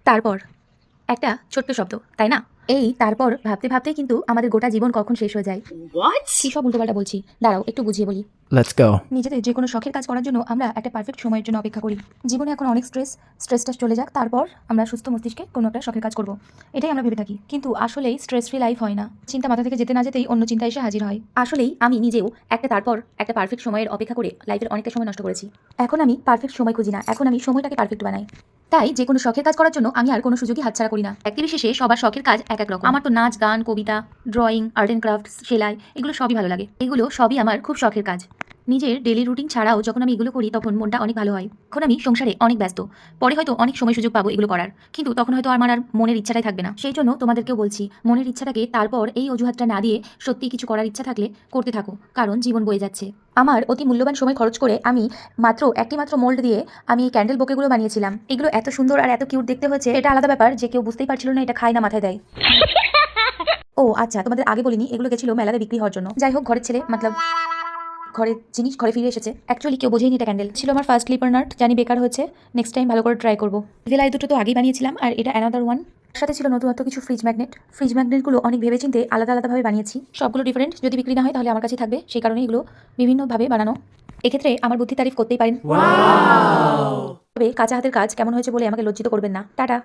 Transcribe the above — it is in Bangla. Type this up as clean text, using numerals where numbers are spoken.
তারপর একটা ছোট্ট শব্দ, তাই না? এই তারপর ভাবতে ভাবতেই কিন্তু আমাদের গোটা জীবন কখন শেষ হয়ে যায়। What? কি সব উল্টোপাল্টা বলছি, দাঁড়াও একটু বুঝিয়ে বলি। Let's go. নিজেদের যে কোনো শখের কাজ করার জন্য আমরা একটা পারফেক্ট সময়ের জন্য অপেক্ষা করি। জীবনে এখন অনেক স্ট্রেসটা চলে যাক, তারপর আমরা সুস্থ মস্তিষ্কে কোনো একটা শখের কাজ করব, এটাই আমরা ভেবে থাকি। কিন্তু আসলেই স্ট্রেস ফ্রি লাইফ হয় না। চিন্তা মাথা থেকে যেতে না যেতেই অন্য চিন্তা এসে হাজির হয়। আসলেই আমি নিজেও তারপর একটা পারফেক্ট সময়ের অপেক্ষা করে লাইফের অনেকটা সময় নষ্ট করেছি। এখন আমি পারফেক্ট সময় খুঁজি না, এখন আমি সময়টাকে পারফেক্ট বানাই। তাই যে কোনো শখের কাজ করার জন্য আমি আর কোনো সুযোগই হাতছাড়া করি না। ব্যক্তিবিশেষে সবার শখের কাজ এক এক রকম। আমার তো নাচ, গান, কবিতা, ড্রয়িং, আর্ট অ্যান্ড ক্রাফট, সেলাই, এগুলো সবই ভালো লাগে। এগুলো সবই আমার খুব শখের কাজ। নিজের ডেলি রুটিন ছাড়াও যখন আমি এগুলো করি তখন মনটা অনেক ভালো হয়। এখন আমি সংসারে অনেক ব্যস্ত, পরে হয়তো অনেক সময় সুযোগ পাবো এগুলো করার, কিন্তু তখন হয়তো আমার আর মনের ইচ্ছাটাই থাকবে না। সেই জন্য তোমাদেরকেও বলছি, মনের ইচ্ছাটাকে তারপর এই অজুহাতটা না দিয়ে সত্যি কিছু করার ইচ্ছা থাকলে করতে থাকো, কারণ জীবন বয়ে যাচ্ছে। আমার অতি মূল্যবান সময় খরচ করে আমি একটি মাত্র মোল্ড দিয়ে আমি এই ক্যান্ডেল বোকেগুলো বানিয়েছিলাম। এগুলো এত সুন্দর আর এত কিউট দেখতে হয়েছে, এটা আলাদা ব্যাপার যে কেউ বুঝতেই পারছিল না এটা খায় না মাথায় দেয়। ও আচ্ছা, তোমাদের আগে বলিনি, এগুলো গেছিল মেলাতে বিক্রি হওয়ার জন্য। যাই হোক, ঘরের ছেলে মতলব ঘরের জিনিস ঘরে ফিরে এসেছে। অ্যাকচুয়ালি কেউ বোঝেইনি এটা ক্যান্ডেল ছিল। আমার ফার্স্ট লিপার নাট, জানি বেকার হয়েছে, নেক্সট টাইম ভালো করে ট্রাই করবো। ভেলাই দুটো তো আগেই বানিয়েছিলাম, আর এটা অ্যানাদার ওয়ান। সাথে ছিল নতুনত্ব কিছু ফ্রিজ ম্যাগনেটগুলো অনেক ভেবেচিন্তে আলাদা আলাদাভাবে বানিয়েছি, সবগুলো ডিফারেন্ট। যদি বিক্রি না হয় তাহলে আমার কাছে থাকবে, সেই কারণে এগুলো বিভিন্নভাবে বানানো। এক্ষেত্রে আমার বুদ্ধি তারিফ করতেই পারেন। তবে কাঁচা হাতের কাজ কেমন হয়েছে বলে আমাকে লজ্জিত করবেন না। টাটা।